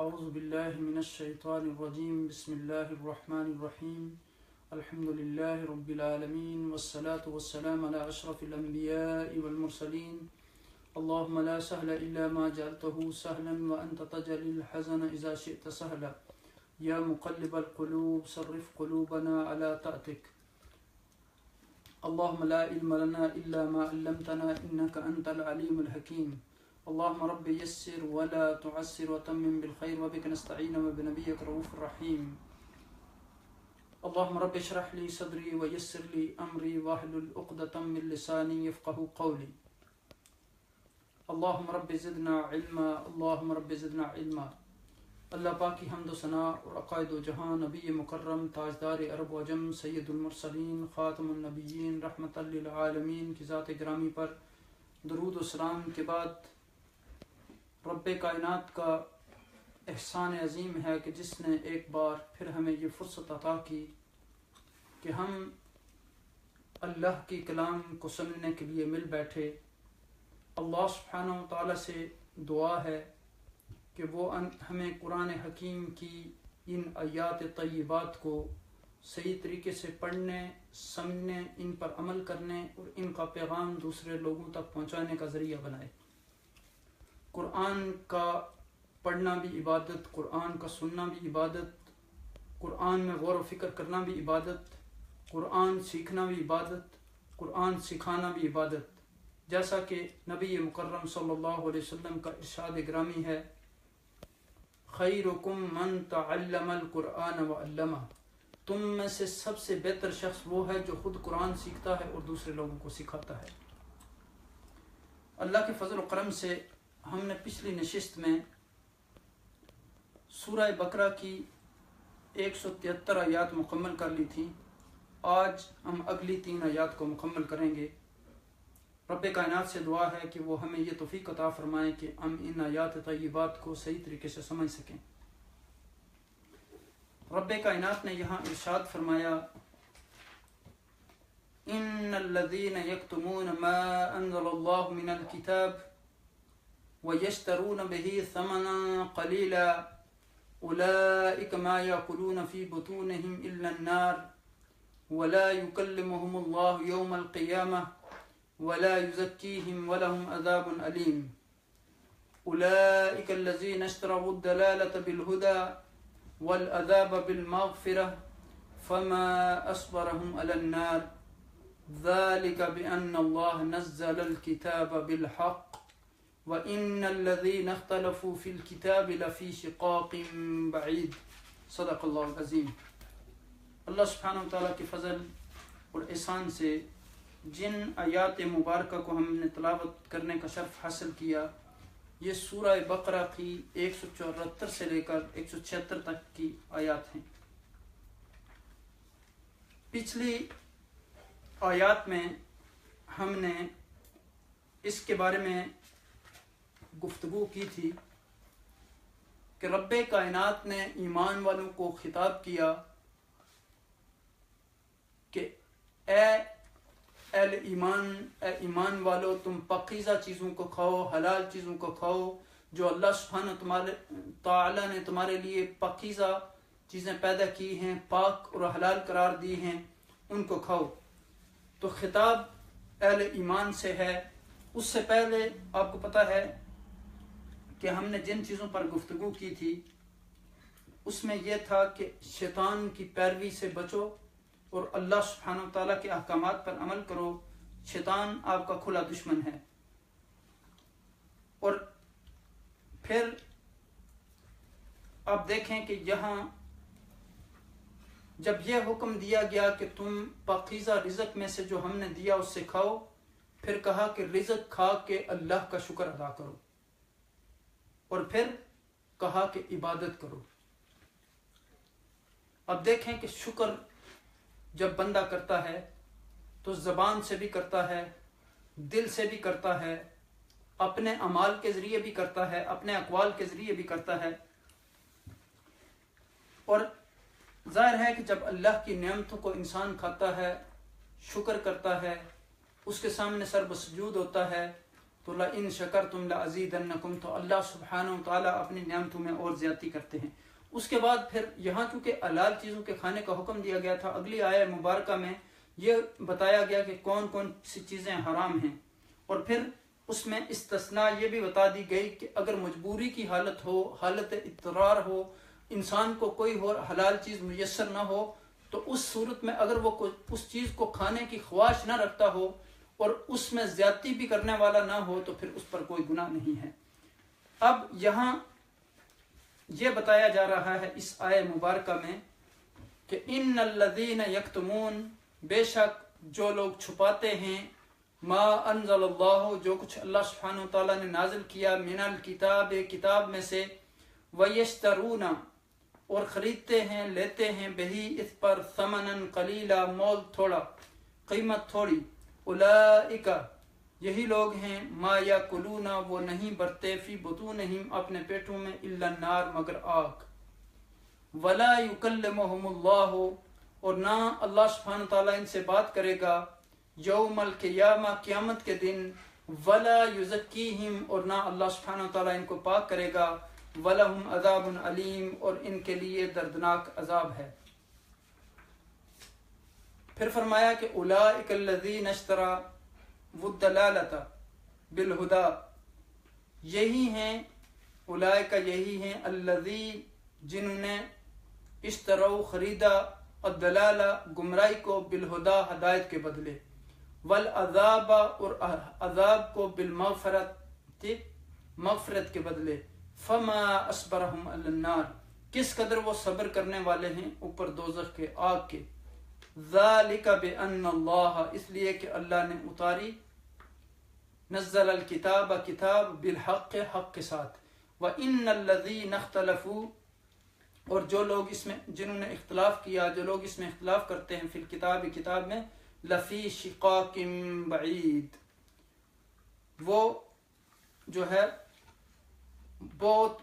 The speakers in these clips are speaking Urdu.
اعوذ باللہ من الشیطان الرجیم بسم اللہ الرحمن الرحیم الحمد للہ رب العالمین والصلاة والسلام علی اشرف الانبیاء والمرسلین اللہم لا سهل الا ما جعلته سهلا وانت تجعل الحزن اذا شئت سهلا یا مقلب القلوب صرف قلوبنا على طاعتک اللہم لا علم لنا الا ما علمتنا انک انت العلیم الحکیم اللهم رب يسر ولا تعسر وتمم بالخير وبك نستعين وبنبيك رؤوف رحيم اللهم رب اشرح لي صدري ويسر لي امري واحلل عقدة من لساني يفقهوا قولي اللهم رب زدنا علما اللهم رب زدنا علما اللہ پاک کی حمد و ثنا اور عقائد و جہاں نبی مکرم تاجدار عرب و عجم سید المرسلین خاتم النبیین رحمت للعالمین کی ذات گرامی پر درود و سلام کے بعد رب کائنات کا احسان عظیم ہے کہ جس نے ایک بار پھر ہمیں یہ فرصت عطا کی کہ ہم اللہ کی کلام کو سننے کے لیے مل بیٹھے۔ اللہ سبحانہ و تعالیٰ سے دعا ہے کہ وہ ہمیں قرآن حکیم کی ان آیات طیبات کو صحیح طریقے سے پڑھنے، سمجھنے، ان پر عمل کرنے اور ان کا پیغام دوسرے لوگوں تک پہنچانے کا ذریعہ بنائے۔ قرآن کا پڑھنا بھی عبادت، قرآن کا سننا بھی عبادت، قرآن میں غور و فکر کرنا بھی عبادت، قرآن سیکھنا بھی عبادت، قرآن سکھانا بھی عبادت، جیسا کہ نبی مکرم صلی اللہ علیہ وسلم کا ارشاد گرامی ہے، خیرکم من تعلم القرآن وعلمہ، تم میں سے سب سے بہتر شخص وہ ہے جو خود قرآن سیکھتا ہے اور دوسرے لوگوں کو سکھاتا ہے۔ اللہ کے فضل و کرم سے ہم نے پچھلی نشست میں سورہ بقرہ کی 173 آیات مکمل کر لی تھی۔ آج ہم اگلی 3 آیات کو مکمل کریں گے۔ رب کائنات سے دعا ہے کہ وہ ہمیں یہ توفیق عطا فرمائے کہ ہم ان آیات طیبات کو صحیح طریقے سے سمجھ سکیں۔ رب کائنات نے یہاں ارشاد فرمایا، ان الذین یکتمون ما انزل اللہ من الکتاب وَيَشْتَرُونَ بِهِ ثَمَنًا قَلِيلًا أُولَئِكَ مَا يَأْكُلُونَ فِي بُطُونِهِمْ إِلَّا النَّارَ وَلَا يُكَلِّمُهُمُ اللَّهُ يَوْمَ الْقِيَامَةِ وَلَا يُزَكِّيهِمْ وَلَهُمْ عَذَابٌ أَلِيمٌ أُولَئِكَ الَّذِينَ اشْتَرَوُا الضَّلَالَةَ بِالْهُدَى وَالْعَذَابَ بِالْمَغْفِرَةِ فَمَا أَصْبَرَهُمْ عَلَى النَّارِ ذَلِكَ بِأَنَّ اللَّهَ نَزَّلَ الْكِتَابَ بِالْحَقِّ وَإِنَّ الَّذِينَ اخْتَلَفُوا فِي الْكِتَابِ لَفِي شِقَاقٍ بَعِيدٍ صدق اللہ العظیم۔ اللہ سبحانہ وتعالیٰ کے فضل اور احسان سے جن آیات مبارکہ کو ہم نے تلاوت کرنے کا شرف حاصل کیا، یہ سورہ بقرہ کی 174 سے لے کر 176 تک کی آیات ہیں۔ پچھلی آیات میں ہم نے اس کے بارے میں گفتگو کی تھی کہ رب کائنات نے ایمان والوں کو خطاب کیا کہ اے اہل ایمان، اے ایمان والو، تم پاکیزہ چیزوں کو کھاؤ، حلال چیزوں کو کھاؤ، جو اللہ سبحانہ تعالیٰ نے تمہارے لیے پاکیزہ چیزیں پیدا کی ہیں، پاک اور حلال قرار دی ہیں، ان کو کھاؤ۔ تو خطاب اہل ایمان سے ہے۔ اس سے پہلے آپ کو پتہ ہے کہ ہم نے جن چیزوں پر گفتگو کی تھی اس میں یہ تھا کہ شیطان کی پیروی سے بچو اور اللہ سبحانہ وتعالیٰ کے احکامات پر عمل کرو۔ شیطان آپ کا کھلا دشمن ہے۔ اور پھر آپ دیکھیں کہ یہاں جب یہ حکم دیا گیا کہ تم پاکیزہ رزق میں سے جو ہم نے دیا اس سے کھاؤ، پھر کہا کہ رزق کھا کے اللہ کا شکر ادا کرو، اور پھر کہا کہ عبادت کرو۔ اب دیکھیں کہ شکر جب بندہ کرتا ہے تو زبان سے بھی کرتا ہے، دل سے بھی کرتا ہے، اپنے اعمال کے ذریعے بھی کرتا ہے، اپنے اقوال کے ذریعے بھی کرتا ہے۔ اور ظاہر ہے کہ جب اللہ کی نعمتوں کو انسان کھاتا ہے، شکر کرتا ہے، اس کے سامنے سر بسجود ہوتا ہے، تو لَإِن شَكَرْتُمْ لَأَزِيدَنَّكُمْ، تو اللہ سبحانہ و تعالیٰ اپنی نعمتوں میں اور زیادتی کرتے ہیں۔ اس کے بعد پھر یہاں چونکہ حلال چیزوں کے کھانے کا حکم دیا گیا تھا، اگلی آیہ مبارکہ میں یہ بتایا گیا کہ کون کون سی چیزیں حرام ہیں، اور پھر اس میں استثناء یہ بھی بتا دی گئی کہ اگر مجبوری کی حالت ہو، حالت اضطرار ہو، انسان کو کوئی اور حلال چیز میسر نہ ہو، تو اس صورت میں اگر وہ اس چیز کو کھانے کی خواہش نہ رکھتا ہو اور اس میں زیادتی بھی کرنے والا نہ ہو تو پھر اس پر کوئی گناہ نہیں ہے۔ اب یہاں یہ بتایا جا رہا ہے اس آیہ مبارکہ میں کہ ان الذین یکتمون، بے شک جو لوگ چھپاتے ہیں، ما انزل اللہ، جو کچھ اللہ سبحانہ وتعالیٰ نے نازل کیا، من الکتاب، کتاب میں سے، ویشترون، اور خریدتے ہیں، لیتے ہیں، بہی اس پر، ثمنا قلیلا، مول تھوڑا، قیمت تھوڑی، اولئک، یہی لوگ ہیں، ما یاکلون، وہ نہیں برتے، فی بطونہم، اپنے پیٹوں میں، الا النار، مگر آگ، ولا یکلمہم اللہ، اور نہ اللہ سبحانہ تعالیٰ ان سے بات کرے گا، یوم القیامہ، قیامت کے دن، ولا یزکیہم، اور نہ اللہ سبحانہ تعالیٰ ان کو پاک کرے گا، وَلَهُمْ عَذَابٌ عَلِيمٌ، اور ان کے لیے دردناک عذاب ہے۔ پھر فرمایا کہ اولئک الذین اشتروا الضلالۃ بالہدی، یہی ہیں، اولئک یہی ہیں، الذین، جنہوں نے، اشتروا خریدا، الضلالہ گمراہی کو، بالہدی ہدایت کے بدلے، والعذاب اور عذاب کو، بالمغفرت مغفرت کے بدلے، فما اصبرہم علی النار، کس قدر وہ صبر کرنے والے ہیں اوپر دوزخ کے، آگ کے، ذالک بان اللہ، اس لیے کہ اللہ نے اتاری، نزل الکتاب، کتاب، بالحق، حق کے ساتھ، وان الذین اختلفوا، اور جو لوگ اس میں، جنہوں نے اختلاف کیا، جو لوگ اس میں اختلاف کرتے ہیں، فی الکتاب، کتاب میں، لفی شقاق بعید، وہ جو ہے بہت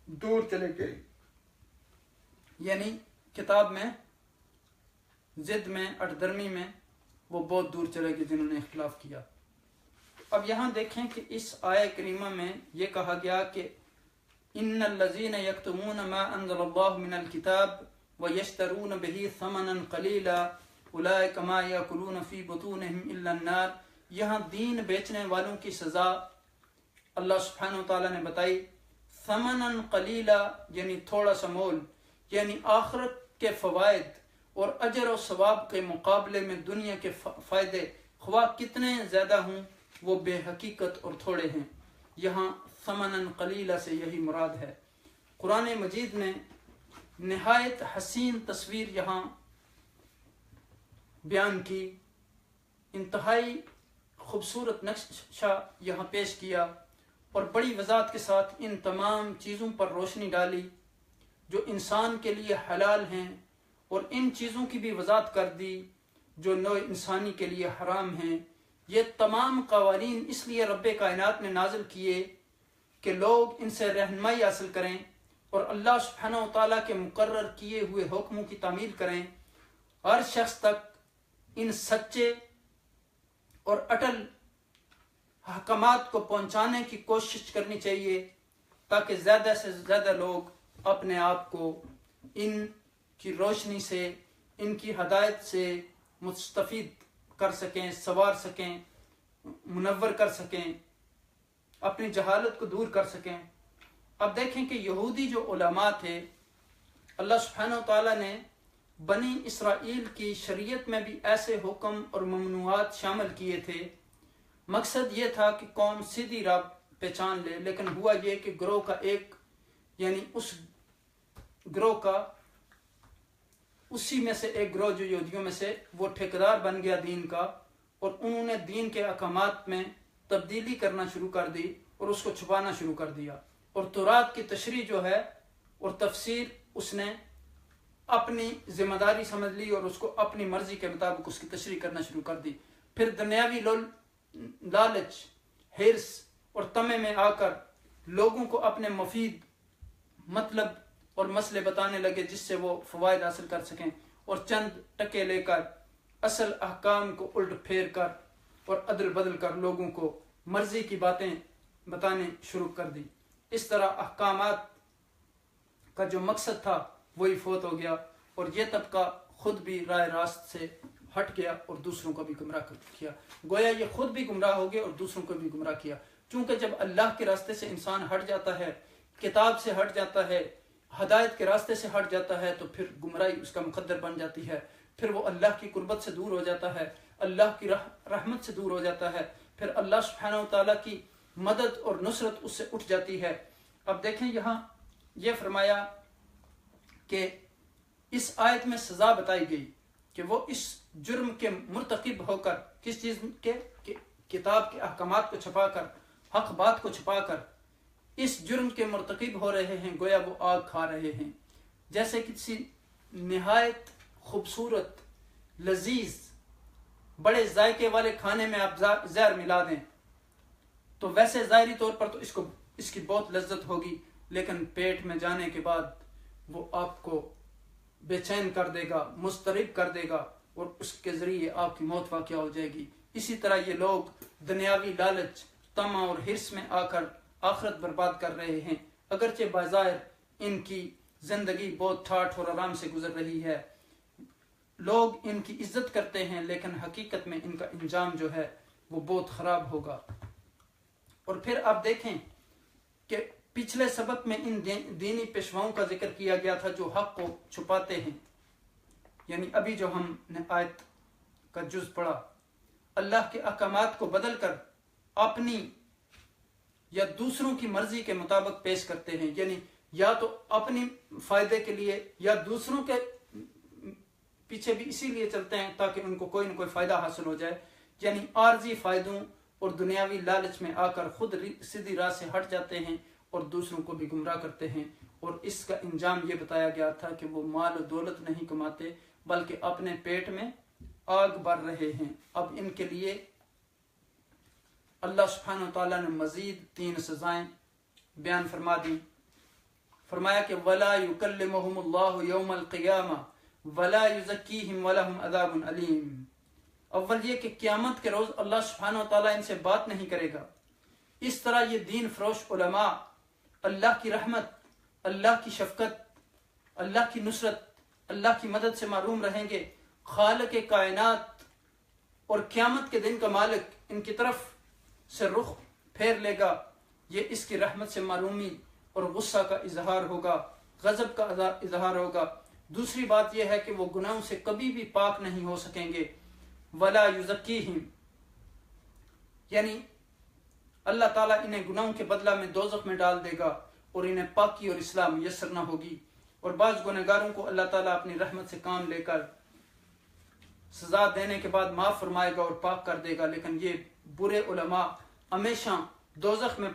دور چلے گئے، یعنی کتاب میں، ضد میں، اٹدرمی میں، وہ بہت دور چلے گئے جنہوں نے اختلاف کیا۔ اب یہاں دیکھیں کہ اس آیہ کریمہ میں یہ کہا گیا کہ ان الذین یکتمون ما انزل اللہ من الکتاب ویشترون بہ ثمنا قلیلا اولئک ما یاکلون فی بطونہم الا النار، یہاں دین بیچنے والوں کی سزا اللہ سبحانہ وتعالیٰ نے بتائی، ثمنا قلیلا یعنی تھوڑا سا مول، یعنی آخرت کے فوائد اور اجر و ثواب کے مقابلے میں دنیا کے فائدے خواہ کتنے زیادہ ہوں وہ بے حقیقت اور تھوڑے ہیں۔ یہاں ثمنا قلیلا سے یہی مراد ہے۔ قرآن مجید نے نہایت حسین تصویر یہاں بیان کی، انتہائی خوبصورت نقشہ یہاں پیش کیا، اور بڑی وضاحت کے ساتھ ان تمام چیزوں پر روشنی ڈالی جو انسان کے لیے حلال ہیں، اور ان چیزوں کی بھی وضاحت کر دی جو نوع انسانی کے لیے حرام ہیں۔ یہ تمام قوانین اس لیے رب کائنات نے نازل کیے کہ لوگ ان سے رہنمائی حاصل کریں اور اللہ سبحانہ و تعالیٰ کے مقرر کیے ہوئے حکموں کی تعمیل کریں۔ ہر شخص تک ان سچے اور اٹل احکامات کو پہنچانے کی کوشش کرنی چاہیے تاکہ زیادہ سے زیادہ لوگ اپنے آپ کو ان کی روشنی سے، ان کی ہدایت سے مستفید کر سکیں، سنوار سکیں، منور کر سکیں، اپنی جہالت کو دور کر سکیں۔ اب دیکھیں کہ یہودی جو علماء تھے، اللہ سبحانہ و تعالیٰ نے بنی اسرائیل کی شریعت میں بھی ایسے حکم اور ممنوعات شامل کیے تھے، مقصد یہ تھا کہ قوم سیدھی راہ پہچان لے، لیکن ہوا یہ کہ گروہ کا ایک، یعنی اس گروہ کا، اسی میں سے ایک گروہ جو یہودیوں میں سے، وہ ٹھیکیدار بن گیا دین کا، اور انہوں نے دین کے احکامات میں تبدیلی کرنا شروع کر دی اور اس کو چھپانا شروع کر دیا، اور تورات کی تشریح جو ہے اور تفسیر اس نے اپنی ذمہ داری سمجھ لی اور اس کو اپنی مرضی کے مطابق اس کی تشریح کرنا شروع کر دی۔ پھر دنیاوی لالچ، ہرس اور طمع میں آ کر لوگوں کو اپنے مفید مطلب اور مسئلے بتانے لگے جس سے وہ فوائد حاصل کر سکیں، اور چند ٹکے لے کر اصل احکام کو الٹ پھیر کر اور عدل بدل کر لوگوں کو مرضی کی باتیں بتانے شروع کر دی۔ اس طرح احکامات کا جو مقصد تھا وہی فوت ہو گیا، اور یہ طبقہ خود بھی رائے راست سے ہٹ گیا اور دوسروں کو بھی گمراہ کیا۔ گویا یہ خود بھی گمراہ ہو گیا اور دوسروں کو بھی گمراہ کیا، چونکہ جب اللہ کے راستے سے انسان ہٹ جاتا ہے، کتاب سے ہٹ جاتا ہے، ہدایت کے راستے سے ہٹ جاتا ہے، تو پھر گمراہی اس کا مقدر بن جاتی ہے، پھر وہ اللہ کی قربت سے دور ہو جاتا ہے، اللہ کی رحمت سے دور ہو جاتا ہے، پھر اللہ سبحانہ و تعالیٰ کی مدد اور نصرت اس سے اٹھ جاتی ہے۔ اب دیکھیں یہاں یہ فرمایا کہ اس آیت میں سزا بتائی گئی کہ وہ اس جرم کے مرتکب ہو کر، کس چیز کے، کتاب کے احکامات کو چھپا کر، حق بات کو چھپا کر اس جرم کے مرتکب ہو رہے ہیں، گویا وہ آگ کھا رہے ہیں۔ جیسے کسی نہایت خوبصورت لذیذ بڑے ذائقے والے کھانے میں آپ زہر ملا دیں تو ویسے ظاہری طور پر تو اس کی بہت لذت ہوگی، لیکن پیٹ میں جانے کے بعد وہ آپ کو بے چین کر دے گا، مضطرب کر دے گا، اور اس کے ذریعے آپ کی موت واقع ہو جائے گی۔ اسی طرح یہ لوگ دنیاوی لالچ، طمع اور حرص میں آ کر آخرت برباد کر رہے ہیں، اگرچہ بظاہر ان کی زندگی بہت ٹھاٹھ اور آرام سے گزر رہی ہے، لوگ ان کی عزت کرتے ہیں، لیکن حقیقت میں ان کا انجام جو ہے وہ بہت خراب ہوگا۔ اور پھر آپ دیکھیں کہ پچھلے سبق میں ان دینی پیشواؤں کا ذکر کیا گیا تھا جو حق کو چھپاتے ہیں، یعنی ابھی جو ہم نے آیت کا جز پڑھا، اللہ کے احکامات کو بدل کر اپنی یا دوسروں کی مرضی کے مطابق پیش کرتے ہیں، یعنی یا تو اپنی فائدے کے لیے یا دوسروں کے پیچھے بھی اسی لیے چلتے ہیں تاکہ ان کو کوئی نہ کوئی فائدہ حاصل ہو جائے، یعنی عارضی فائدوں اور دنیاوی لالچ میں آ کر خود سیدھی راہ سے ہٹ جاتے ہیں اور دوسروں کو بھی گمراہ کرتے ہیں۔ اور اس کا انجام یہ بتایا گیا تھا کہ وہ مال و دولت نہیں کماتے بلکہ اپنے پیٹ میں آگ بر رہے ہیں۔ اب ان کے لیے اللہ سبحانہ وتعالیٰ نے مزید 3 سزائیں بیان فرما دی۔ فرمایا کہ وَلَا يُكَلِّمُهُمُ اللَّهُ يَوْمَ الْقِيَامَةِ وَلَا يُزَكِّيهِمْ وَلَهُمْ عَذَابٌ أَلِيمٌ۔ اول یہ کہ قیامت کے روز اللہ سبحانہ وتعالیٰ ان سے بات نہیں کرے گا۔ اس طرح یہ دین فروش علماء اللہ کی رحمت، اللہ کی شفقت، اللہ کی نصرت، اللہ کی مدد سے محروم رہیں گے۔ خالق کائنات اور قیامت کے دن کا مالک ان کی طرف سے رخ پھیر لے گا، یہ اس کی رحمت سے محرومی اور غصہ کا اظہار ہوگا، غضب کا اظہار ہوگا۔ دوسری بات یہ ہے کہ وہ گناہوں سے کبھی بھی پاک نہیں ہو سکیں گے۔ ولا یزکیہم، یعنی اللہ تعالیٰ انہیں گناہوں کے بدلہ میں دوزخ میں ڈال دے گا اور انہیں پاکی اور اصلاح میسر نہ ہوگی۔ اور بعض گنہگاروں کو اللہ تعالیٰ اپنی رحمت سے کام لے کر سزا دینے کے بعد معاف فرمائے گا اور پاک کر دے گا، لیکن یہ برے علماء ہمیشہ دوزخ میں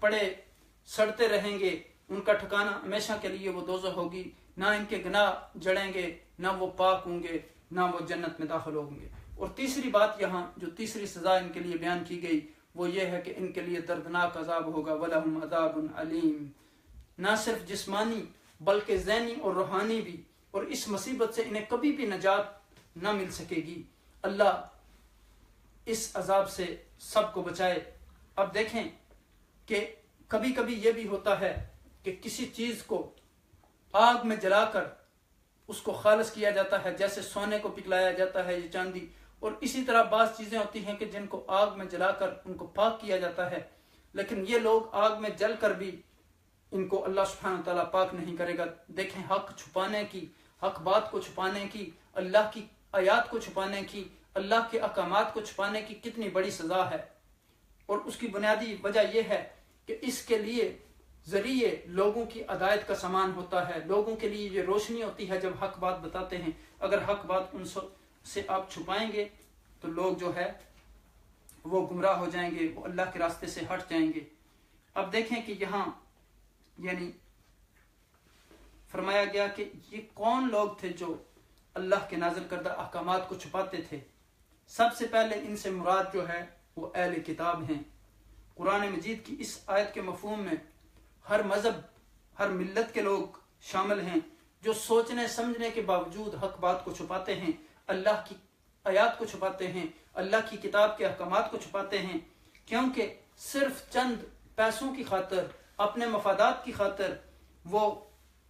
پڑے سڑتے رہیں گے، ان کا ٹھکانہ ہمیشہ کے لیے وہ دوزخ ہوگی، نہ ان کے گناہ جڑیں گے، نہ وہ پاک ہوں گے، نہ وہ جنت میں داخل ہوں گے۔ اور تیسری بات یہاں جو تیسری سزا ان کے لیے بیان کی گئی وہ یہ ہے کہ ان کے لیے دردناک عذاب ہوگا، وَلَهُمْ عَذَابٌ عَلِيمٌ، نہ صرف جسمانی بلکہ ذہنی اور روحانی بھی، اور اس مصیبت سے انہیں کبھی بھی نجات نہ مل سکے گی۔ اللہ اس عذاب سے سب کو بچائے۔ اب دیکھیں کہ کبھی کبھی یہ بھی ہوتا ہے کہ کسی چیز کو آگ میں جلا کر اس کو خالص کیا جاتا ہے، جیسے سونے کو پگھلایا جاتا ہے یا چاندی، اور اسی طرح بعض چیزیں ہوتی ہیں کہ جن کو آگ میں جلا کر ان کو پاک کیا جاتا ہے، لیکن یہ لوگ آگ میں جل کر بھی ان کو اللہ سبحانہ وتعالیٰ پاک نہیں کرے گا۔ دیکھیں حق چھپانے کی، حق بات کو چھپانے کی، اللہ کی آیات کو چھپانے کی، اللہ کے احکامات کو چھپانے کی کتنی بڑی سزا ہے، اور اس کی بنیادی وجہ یہ ہے کہ اس کے لیے ذریعے لوگوں کی ہدایت کا سامان ہوتا ہے، لوگوں کے لیے یہ روشنی ہوتی ہے جب حق بات بتاتے ہیں۔ اگر حق بات ان سے آپ چھپائیں گے تو لوگ جو ہے وہ گمراہ ہو جائیں گے، وہ اللہ کے راستے سے ہٹ جائیں گے۔ اب دیکھیں کہ یہاں یعنی فرمایا گیا کہ یہ کون لوگ تھے جو اللہ کے نازل کردہ احکامات کو چھپاتے تھے۔ سب سے پہلے ان سے مراد جو ہے وہ اہل کتاب ہیں۔ قرآن مجید کی اس آیت کے مفہوم میں ہر مذہب، ہر ملت کے لوگ شامل ہیں جو سوچنے سمجھنے کے باوجود حق بات کو چھپاتے ہیں، اللہ کی آیات کو چھپاتے ہیں، اللہ کی کتاب کے احکامات کو چھپاتے ہیں، کیونکہ صرف چند پیسوں کی خاطر، اپنے مفادات کی خاطر وہ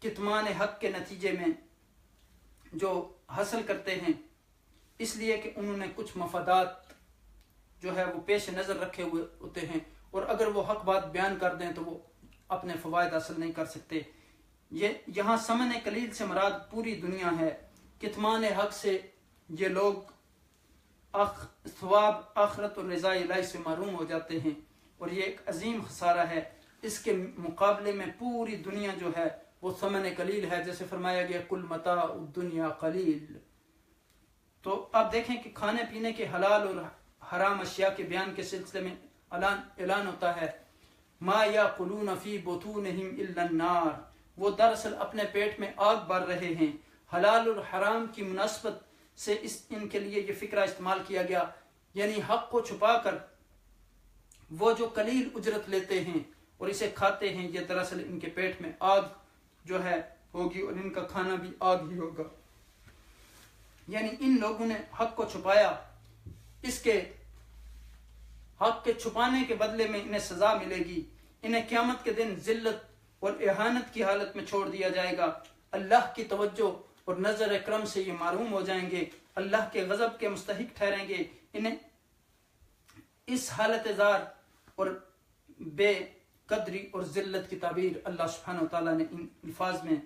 کتمان حق کے نتیجے میں جو حاصل کرتے ہیں، اس لیے کہ انہوں نے کچھ مفادات جو ہے وہ پیش نظر رکھے ہوئے ہوتے ہیں، اور اگر وہ حق بات بیان کر دیں تو وہ اپنے فوائد حاصل نہیں کر سکتے۔ یہاں ثمن قلیل سے مراد پوری دنیا ہے۔ کتمان حق سے یہ لوگ ثواب آخرت اور رضا الہی سے محروم ہو جاتے ہیں، اور یہ ایک عظیم خسارہ ہے۔ اس کے مقابلے میں پوری دنیا جو ہے وہ ثمن قلیل ہے، جیسے فرمایا گیا کل متاع الدنیا قلیل۔ تو آپ دیکھیں کہ کھانے پینے کے حلال اور حرام اشیاء کے بیان کے سلسلے میں اعلان ہوتا ہے ما یاکلون فی بطونہم الا النار، وہ دراصل اپنے پیٹ میں آگ بھر رہے ہیں۔ حلال اور حرام کی مناسبت سے ان کے لیے یہ فکرہ استعمال کیا گیا، یعنی حق کو چھپا کر وہ جو قلیل اجرت لیتے ہیں اور اسے کھاتے ہیں، یہ دراصل ان کے پیٹ میں آگ جو ہے ہوگی، اور ان کا کھانا بھی آگ ہی ہوگا۔ یعنی ان لوگوں نے حق کو چھپایا، اس کے حق کے چھپانے کے بدلے میں انہیں سزا ملے گی۔ انہیں قیامت کے دن ذلت اور اہانت کی حالت میں چھوڑ دیا جائے گا، اللہ کی توجہ اور نظر کرم سے یہ محروم ہو جائیں گے، اللہ کے غضب کے مستحق ٹھہریں گے۔ انہیں اس حالت زار اور بے قدری اور ذلت کی تعبیر اللہ سبحانہ و تعالیٰ نے ان الفاظ میں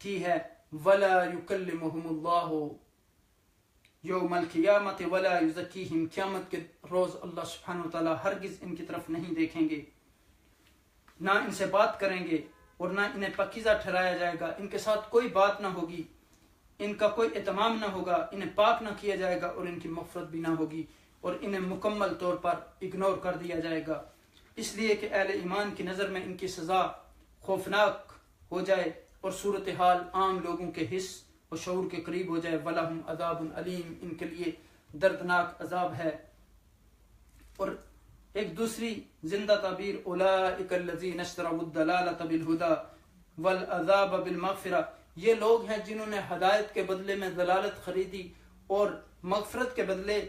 کی ہے وَلَا يُكَلِّمُهُمُ اللَّهُ یوم القیامت وَلَا يُزَكِّيهِمْ، قیامت کے روز اللہ سبحانہ و تعالیٰ ہرگز ان کی طرف نہیں دیکھیں گے، نہ ان سے بات کریں گے اور نہ انہیں پاکیزہ ٹھہرایا جائے گا، ان کے ساتھ کوئی بات نہ ہوگی، ان کا کوئی اہتمام نہ ہوگا، انہیں پاک نہ کیا جائے گا اور ان کی مغفرت بھی نہ ہوگی، اور انہیں مکمل طور پر اگنور کر دیا جائے گا، اس لیے کہ اہل ایمان کی نظر میں ان کی سزا خوفناک ہو جائے اور صورتحال عام لوگوں کے حس اور شعور کے قریب ہو جائے۔ وَلَهُمْ عَذَابٌ عَلِيمٌ، ان کے لیے دردناک عذاب ہے۔ اور ایک دوسری زندہ تعبیر اولئک الذین اشتروا الضلالۃ بالہدی والعذاب بالمغفرہ، یہ لوگ ہیں جنہوں نے ہدایت کے بدلے میں ضلالت خریدی اور مغفرت کے بدلے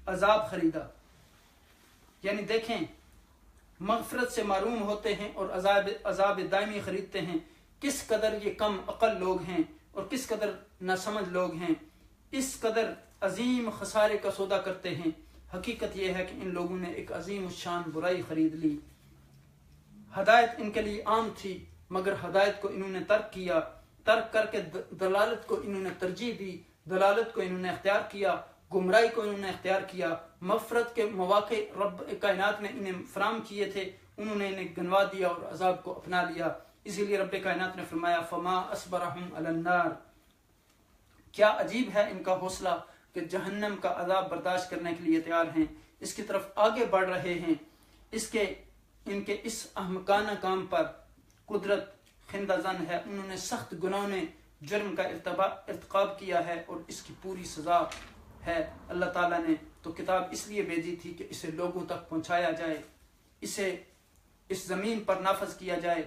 عذاب خریدا۔ یعنی دیکھیں، مغفرت سے محروم ہوتے ہیں اور عذاب دائمی خریدتے ہیں، کس قدر یہ کم عقل لوگ ہیں اور کس قدر ناسمجھ لوگ ہیں، اس قدر عظیم خسارے کا سودا کرتے ہیں۔ حقیقت یہ ہے کہ ان لوگوں نے ایک عظیم الشان برائی خرید لی۔ ہدایت ان کے لیے عام تھی، مگر ہدایت کو انہوں نے ترک کیا، ترک کر کے دلالت کو انہوں نے ترجیح دی، دلالت کو انہوں نے اختیار کیا، گمراہی کو انہوں نے اختیار کیا۔ مغفرت کے مواقع رب کائنات نے انہیں فراہم کیے تھے، انہوں نے انہیں گنوا دیا اور عذاب کو اپنا لیا۔ اسی لیے رب کائنات نے فرمایا فما اصبرہم علی النار، کیا عجیب ہے ان کا حوصلہ کہ جہنم کا عذاب برداشت کرنے کے لیے تیار ہیں، اس کی طرف آگے بڑھ رہے ہیں۔ ان کے اس احمقانہ کام پر قدرت خندہ زن ہے، انہوں نے سخت گناہوں نے جرم کا ارتکاب کیا ہے اور اس کی پوری سزا ہے۔ اللہ تعالیٰ نے تو کتاب اس لیے بھیجی تھی کہ اسے لوگوں تک پہنچایا جائے، اسے اس زمین پر نافذ کیا جائے،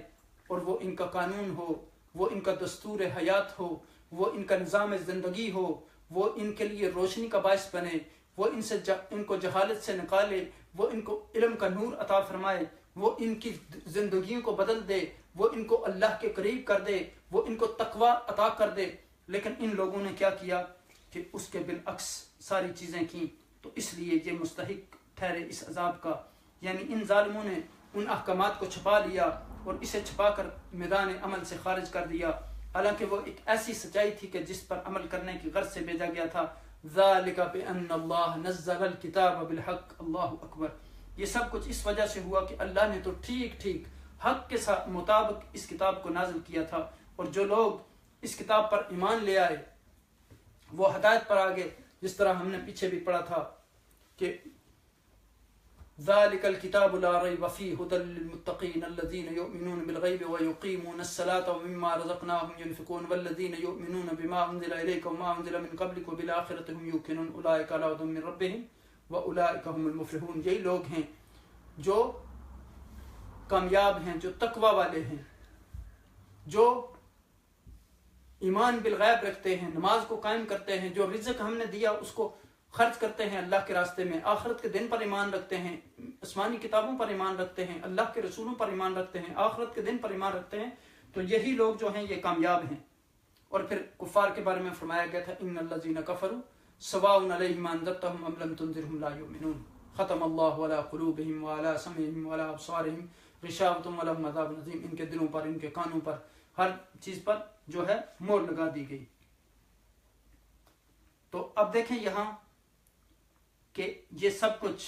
اور وہ ان کا قانون ہو، وہ ان کا دستور حیات ہو، وہ ان کا نظام زندگی ہو، وہ ان کے لیے روشنی کا باعث بنے، وہ ان کو جہالت سے نکالے، وہ ان کو علم کا نور عطا فرمائے، وہ ان کی زندگیوں کو بدل دے، وہ ان کو اللہ کے قریب کر دے، وہ ان کو تقوی عطا کر دے۔ لیکن ان لوگوں نے کیا کیا کہ اس کے بالعکس ساری چیزیں کیں، تو اس لیے یہ مستحق ٹھہرے اس عذاب کا۔ یعنی ان ظالموں نے ان احکامات کو چھپا لیا اور اسے چھپا کر میدان عمل سے خارج کر دیا، حالانکہ وہ ایک ایسی سچائی تھی کہ جس پر عمل کرنے کی غرض سے بھیجا گیا تھا۔ ذالک بان اللہ نزل الکتاب بالحق، اللہ اکبر۔ یہ سب کچھ اس وجہ سے ہوا کہ اللہ نے تو ٹھیک حق کے ساتھ مطابق اس کتاب کو نازل کیا تھا، اور جو لوگ اس کتاب پر ایمان لے آئے وہ ہدایت پر آگے، جس طرح ہم نے پیچھے بھی پڑھا تھا کہ ذالک الکتاب لا ریب فیہ ھدی للمتقین الذین یؤمنون بالغیب ویقیمون الصلاة ومما رزقناہم ینفقون والذین یؤمنون بما انزل الیک وما انزل من قبلک وبالآخرۃ ھم یوقنون اولئک علی ھدی من ربہم واولئک ھم المفلحون۔ یہی لوگ ہیں جو کامیاب ہیں، جو تقوی والے ہیں، جو ایمان بالغیب رکھتے ہیں، نماز کو قائم کرتے ہیں، جو رزق ہم نے دیا اس کو خرچ کرتے ہیں اللہ کے راستے میں، آخرت کے دن پر ایمان رکھتے ہیں، آسمانی کتابوں پر ایمان رکھتے ہیں، اللہ کے رسولوں پر ایمان رکھتے ہیں، آخرت کے دن پر ایمان رکھتے ہیں، تو یہی لوگ جو ہیں یہ کامیاب ہیں۔ اور پھر کفار کے بارے میں فرمایا گیا تھا ان الذین کفروا سواء علیہم انذرتہم ام لم تنذرہم لا یؤمنون، ختم اللہ علی قلوبہم وعلی سمعہم وعلی ابصارہم غشاوۃ ولہم عذاب عظیم، ان کے دلوں پر، ان کے کانوں پر، ہر چیز پر جو ہے مہر لگا دی گئی۔ تو اب دیکھیں یہاں کہ یہ سب کچھ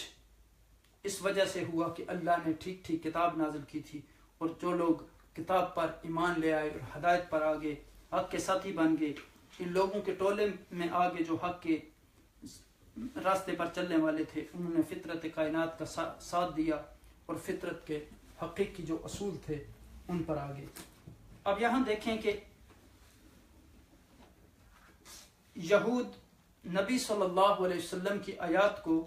اس وجہ سے ہوا کہ اللہ نے ٹھیک ٹھیک کتاب نازل کی تھی، اور جو لوگ کتاب پر ایمان لے آئے اور ہدایت پر آگے حق کے ساتھی بن گئے، ان لوگوں کے ٹولے میں آگے جو حق کے راستے پر چلنے والے تھے، انہوں نے فطرت کائنات کا ساتھ دیا اور فطرت کے حقیقی جو اصول تھے ان پر آگے۔ اب یہاں دیکھیں کہ یہود نبی صلی اللہ علیہ وسلم کی آیات کو،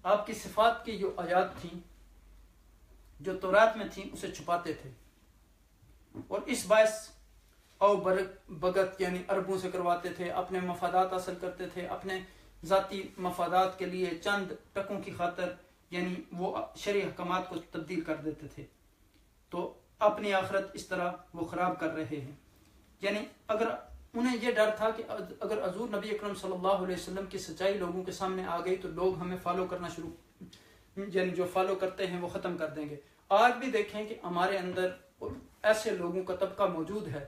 آپ کی صفات کی جو آیات تھیں جو تورات میں تھیں، اسے چھپاتے تھے، اور اس باعث او بگت یعنی عربوں سے کرواتے تھے، اپنے مفادات حاصل کرتے تھے، اپنے ذاتی مفادات کے لیے چند ٹکوں کی خاطر یعنی وہ شرعی احکامات کو تبدیل کر دیتے تھے، تو اپنی آخرت اس طرح وہ خراب کر رہے ہیں۔ یعنی اگر انہیں یہ ڈر تھا کہ اگر حضور نبی اکرم صلی اللہ علیہ وسلم کی سچائی لوگوں کے سامنے آ گئی تو لوگ ہمیں فالو کرنا یعنی جو فالو کرتے ہیں وہ ختم کر دیں گے۔ آج بھی دیکھیں کہ ہمارے اندر ایسے لوگوں کا طبقہ موجود ہے۔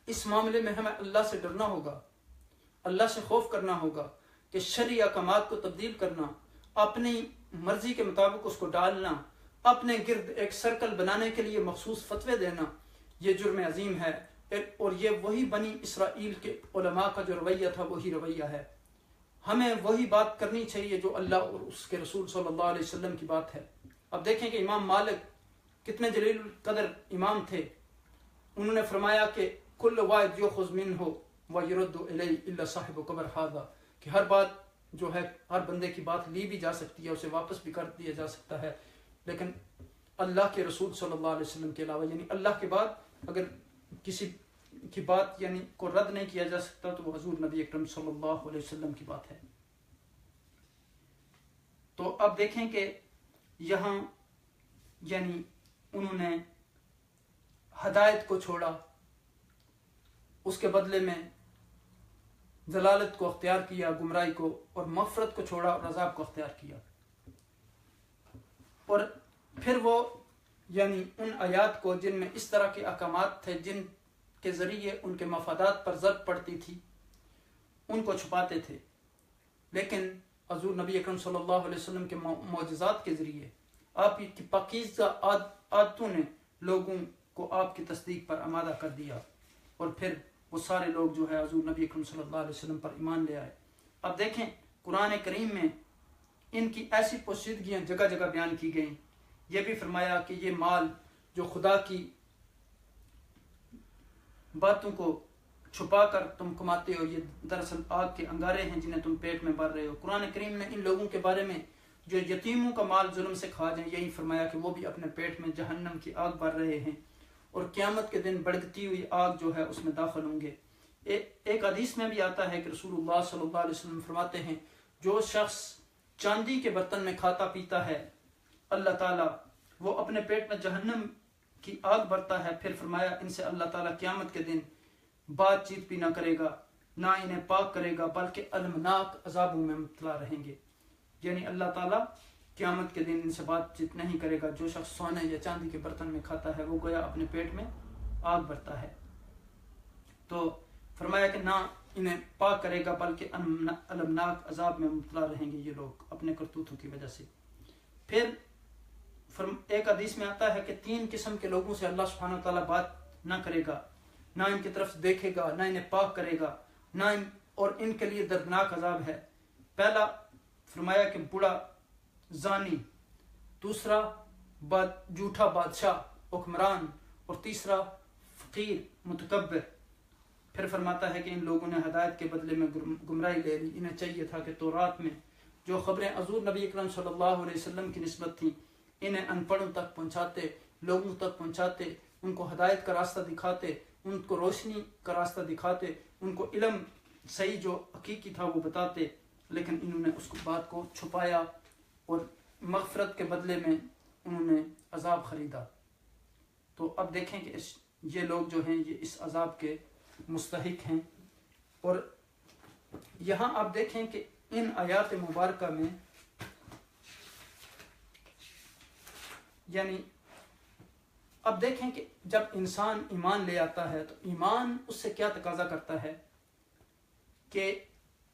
اس معاملے میں ہمیں اللہ سے ڈرنا ہوگا، اللہ سے خوف کرنا ہوگا کہ شرعی احکامات کو تبدیل کرنا، اپنی مرضی کے مطابق اس کو ڈالنا، اپنے گرد ایک سرکل بنانے کے لیے مخصوص فتوے دینا، یہ جرم عظیم ہے، اور یہ وہی بنی اسرائیل کے علماء کا جو رویہ تھا وہی رویہ ہے۔ ہمیں وہی بات کرنی چاہیے جو اللہ اور اس کے رسول صلی اللہ علیہ وسلم کی بات ہے۔ اب دیکھیں کہ امام مالک کتنے جلیل القدر امام تھے، انہوں نے فرمایا کہ کل واحد یؤخذ منہ ویرد الیہ الا صاحب قبر ھذا، کہ ہر بات جو ہے، ہر بندے کی بات لی بھی جا سکتی ہے، اسے واپس بھی کر دیا جا سکتا ہے، لیکن اللہ کے رسول صلی اللہ علیہ وسلم کے علاوہ، یعنی اللہ کے بعد اگر کسی کی بات یعنی کو رد نہیں کیا جا سکتا تو وہ حضور نبی اکرم صلی اللہ علیہ وسلم کی بات ہے۔ تو اب دیکھیں کہ یہاں یعنی انہوں نے ہدایت کو چھوڑا، اس کے بدلے میں ضلالت کو اختیار کیا، گمراہی کو، اور مغفرت کو چھوڑا اور عذاب کو اختیار کیا۔ اور پھر وہ یعنی ان آیات کو جن میں اس طرح کے احکامات تھے جن کے ذریعے ان کے مفادات پر ضرب پڑتی تھی، ان کو چھپاتے تھے، لیکن حضور نبی اکرم صلی اللہ علیہ وسلم کے معجزات کے ذریعے آپ کی پاکیزہ عادتوں نے لوگوں کو آپ کی تصدیق پر آمادہ کر دیا، اور پھر وہ سارے لوگ جو ہے حضور نبی اکرم صلی اللہ علیہ وسلم پر ایمان لے آئے۔ اب دیکھیں قرآن کریم میں ان کی ایسی پوشیدگیاں جگہ جگہ بیان کی گئیں۔ یہ بھی فرمایا کہ یہ مال جو خدا کی باتوں کو چھپا کر تم کماتے ہو، یہ دراصل آگ کے انگارے ہیں جنہیں تم پیٹ میں بھر رہے ہو۔ قرآن کریم نے ان لوگوں کے بارے میں جو یتیموں کا مال ظلم سے کھا جائیں، یہی فرمایا کہ وہ بھی اپنے پیٹ میں جہنم کی آگ بھر رہے ہیں، اور قیامت کے دن بڑھتی ہوئی آگ جو ہے اس میں داخل ہوں گے۔ ایک حدیث میں بھی آتا ہے کہ رسول اللہ صلی اللہ علیہ وسلم فرماتے ہیں جو شخص چاندی کے برتن میں کھاتا پیتا ہے، اللہ تعالیٰ وہ اپنے پیٹ میں جہنم کی آگ بھرتا ہے۔ پھر فرمایا ان سے اللہ تعالیٰ قیامت کے دن بات چیت بھی نہ کرے گا، نہ انہیں پاک کرے گا، بلکہ المناک عذابوں میں مبتلا رہیں گے۔ یعنی اللہ تعالیٰ قیامت کے دن ان سے بات چیت نہیں کرے گا۔ جو شخص سونے یا چاندی کے برتن میں کھاتا ہے وہ گویا اپنے پیٹ میں آگ بھرتا ہے۔ تو فرمایا کہ نہ انہیں پاک کرے گا بلکہ المناک عذاب میں مبتلا رہیں گے یہ لوگ اپنے کرتوتوں کی وجہ سے۔ پھر ایک حدیث میں آتا ہے کہ 3 قسم کے لوگوں سے اللہ سبحانہ و تعالیٰ بات نہ کرے گا، نہ ان کی طرف دیکھے گا، نہ انہیں پاک کرے گا، اور ان کے لیے دردناک عذاب ہے۔ پہلا فرمایا کہ بوڑھا زانی، دوسرا جھوٹا بادشاہ حکمران، اور تیسرا فقیر متکبر۔ پھر فرماتا ہے کہ ان لوگوں نے ہدایت کے بدلے میں گمراہی لے لی۔ انہیں چاہیے تھا کہ تورات میں جو خبریں حضور نبی اکرم صلی اللہ علیہ وسلم کی نسبت تھیں انہیں ان پڑھوں تک پہنچاتے، لوگوں تک پہنچاتے، ان کو ہدایت کا راستہ دکھاتے، ان کو روشنی کا راستہ دکھاتے، ان کو علم صحیح جو حقیقی تھا وہ بتاتے، لیکن انہوں نے اس بات کو چھپایا اور مغفرت کے بدلے میں انہوں نے عذاب خریدا۔ تو اب دیکھیں کہ یہ لوگ جو ہیں یہ اس عذاب کے مستحق ہیں۔ اور یہاں آپ دیکھیں کہ ان آیات مبارکہ میں یعنی اب دیکھیں کہ جب انسان ایمان لے آتا ہے تو ایمان اس سے کیا تقاضا کرتا ہے کہ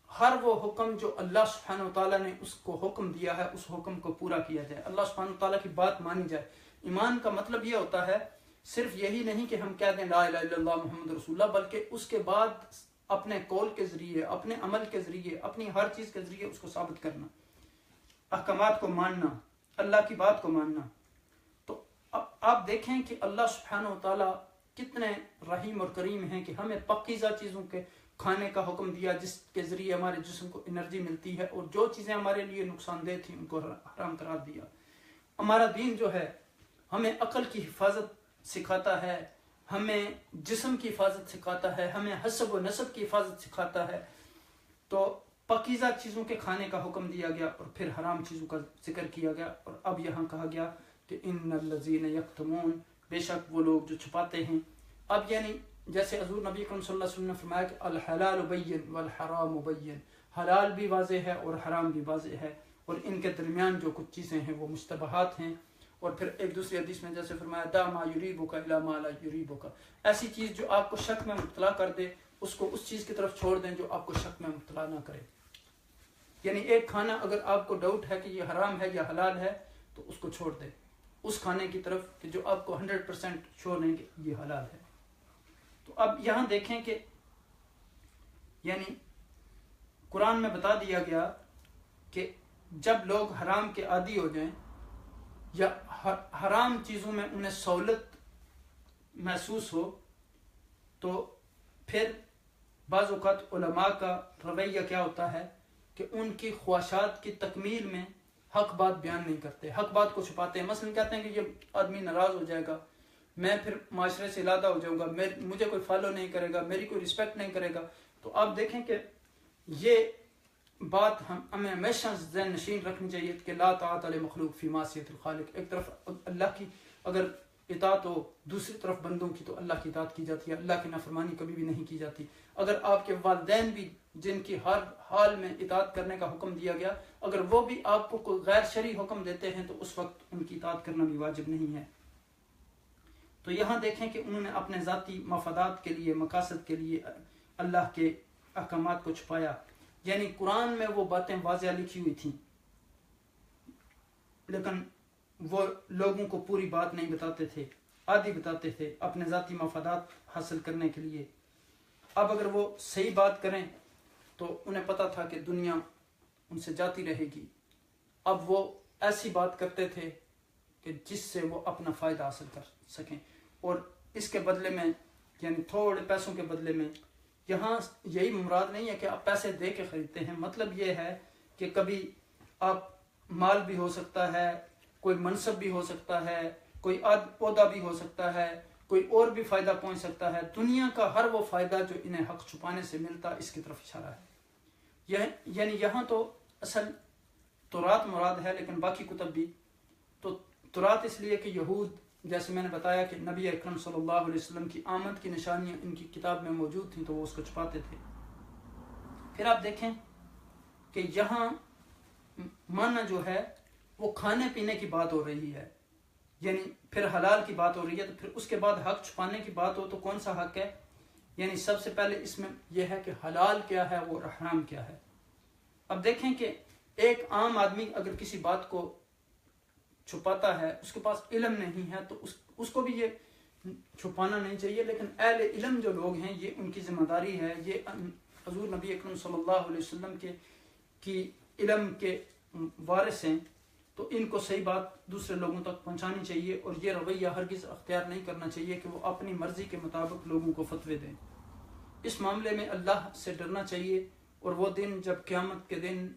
ہر وہ حکم جو اللہ سبحانہ وتعالیٰ نے اس کو حکم دیا ہے اس حکم کو پورا کیا جائے، اللہ سبحانہ وتعالیٰ کی بات مانی جائے۔ ایمان کا مطلب یہ ہوتا ہے صرف یہی نہیں کہ ہم کہہ دیں لا الہ الا اللہ محمد رسول اللہ، بلکہ اس کے بعد اپنے قول کے ذریعے، اپنے عمل کے ذریعے، اپنی ہر چیز کے ذریعے اس کو ثابت کرنا، احکامات کو ماننا، اللہ کی بات کو ماننا۔ تو آپ دیکھیں کہ اللہ سبحانہ وتعالیٰ کتنے رحیم اور کریم ہیں کہ ہمیں پاکیزہ چیزوں کے کھانے کا حکم دیا جس کے ذریعے ہمارے جسم کو انرجی ملتی ہے، اور جو چیزیں ہمارے لیے نقصان دہ تھیں ان کو حرام قرار دیا۔ ہمارا دین جو ہے ہمیں عقل کی حفاظت سکھاتا ہے، ہمیں جسم کی حفاظت سکھاتا ہے، ہمیں حسب و نسب کی حفاظت سکھاتا ہے۔ تو پاکیزہ چیزوں کے کھانے کا حکم دیا گیا اور پھر حرام چیزوں کا ذکر کیا گیا، اور اب یہاں کہا گیا کہ ان الذین یکتمون، بے شک وہ لوگ جو چھپاتے ہیں۔ اب یعنی جیسے حضور نبی اکرم صلی اللہ علیہ وسلم نے فرمایا کہ الحلال بین والحرام بین، حلال بھی واضح ہے اور حرام بھی واضح ہے، اور ان کے درمیان جو کچھ چیزیں ہیں وہ مشتبہات ہیں۔ اور پھر ایک دوسری حدیث میں جیسے فرمایا دا ما یریبک الی ما لا یریبک، ایسی چیز جو آپ کو شک میں مبتلا کر دے اس کو اس چیز کی طرف چھوڑ دیں جو آپ کو شک میں مبتلا نہ کرے۔ یعنی ایک کھانا اگر آپ کو ڈاؤٹ ہے کہ یہ حرام ہے یا حلال ہے تو اس کو چھوڑ دیں اس کھانے کی طرف کہ جو آپ کو 100% شور نہیں کہ یہ حلال ہے۔ تو اب یہاں دیکھیں کہ یعنی قرآن میں بتا دیا گیا کہ جب لوگ حرام کے عادی ہو جائیں یا حرام چیزوں میں انہیں سہولت محسوس ہو تو پھر بعض اوقات علماء کا رویہ کیا ہوتا ہے کہ ان کی خواہشات کی تکمیل میں حق بات بیان نہیں کرتے، حق بات کو چھپاتے ہیں۔ مثلا کہتے ہیں کہ یہ آدمی ناراض ہو جائے گا، میں پھر معاشرے سے علیحدہ ہو جاؤں گا، مجھے کوئی فالو نہیں کرے گا، میری کوئی رسپیکٹ نہیں کرے گا۔ تو آپ دیکھیں کہ یہ بات ہمیں ہمیشہ ذہن نشین رکھنی چاہیے کہ لا طاعت لمخلوق فی معصیۃ الخالق۔ ایک طرف اللہ کی اگر اطاعت ہو، دوسری طرف بندوں کی تو اللہ کی اطاعت کی جاتی ہے، اللہ کی نافرمانی کبھی بھی نہیں کی جاتی۔ اگر آپ کے والدین بھی جن کی ہر حال میں اطاعت کرنے کا حکم دیا گیا، اگر وہ بھی آپ کو کوئی غیر شرعی حکم دیتے ہیں تو اس وقت ان کی اطاعت کرنا بھی واجب نہیں ہے۔ تو یہاں دیکھیں کہ انہوں نے اپنے ذاتی مفادات کے لیے، مقاصد کے لیے اللہ کے احکامات کو چھپایا۔ یعنی قرآن میں وہ باتیں واضح لکھی ہوئی تھیں لیکن وہ لوگوں کو پوری بات نہیں بتاتے تھے، آدھی بتاتے تھے اپنے ذاتی مفادات حاصل کرنے کے لیے۔ اب اگر وہ صحیح بات کریں تو انہیں پتا تھا کہ دنیا ان سے جاتی رہے گی، اب وہ ایسی بات کرتے تھے کہ جس سے وہ اپنا فائدہ حاصل کر سکیں، اور اس کے بدلے میں یعنی تھوڑے پیسوں کے بدلے میں، یہاں یہی مراد نہیں ہے کہ آپ پیسے دے کے خریدتے ہیں، مطلب یہ ہے کہ کبھی آپ مال بھی ہو سکتا ہے، کوئی منصب بھی ہو سکتا ہے، کوئی عہدہ بھی ہو سکتا ہے، کوئی اور بھی فائدہ پہنچ سکتا ہے۔ دنیا کا ہر وہ فائدہ جو انہیں حق چھپانے سے ملتا اس کی طرف اشارہ ہے۔ یعنی یہاں تو اصل تورات مراد ہے لیکن باقی کتب بھی۔ تو تورات اس لیے کہ یہود، جیسے میں نے بتایا کہ نبی اکرم صلی اللہ علیہ وسلم کی آمد کی نشانیاں ان کی کتاب میں موجود تھیں تو وہ اس کو چھپاتے تھے۔ پھر آپ دیکھیں کہ یہاں معنی جو ہے وہ کھانے پینے کی بات ہو رہی ہے، یعنی پھر حلال کی بات ہو رہی ہے، تو پھر اس کے بعد حق چھپانے کی بات ہو تو کون سا حق ہے؟ یعنی سب سے پہلے اس میں یہ ہے کہ حلال کیا ہے اور حرام کیا ہے۔ اب دیکھیں کہ ایک عام آدمی اگر کسی بات کو چھپاتا ہے، اس کے پاس علم نہیں ہے تو اس کو بھی یہ چھپانا نہیں چاہیے، لیکن اہل علم جو لوگ ہیں یہ ان کی ذمہ داری ہے، یہ حضور نبی اکرم صلی اللہ علیہ وسلم کی علم کے وارث ہیں، تو ان کو صحیح بات دوسرے لوگوں تک پہنچانی چاہیے، اور یہ رویہ ہرگز اختیار نہیں کرنا چاہیے کہ وہ اپنی مرضی کے مطابق لوگوں کو فتوے دیں۔ اس معاملے میں اللہ سے ڈرنا چاہیے، اور وہ دن جب قیامت کے دن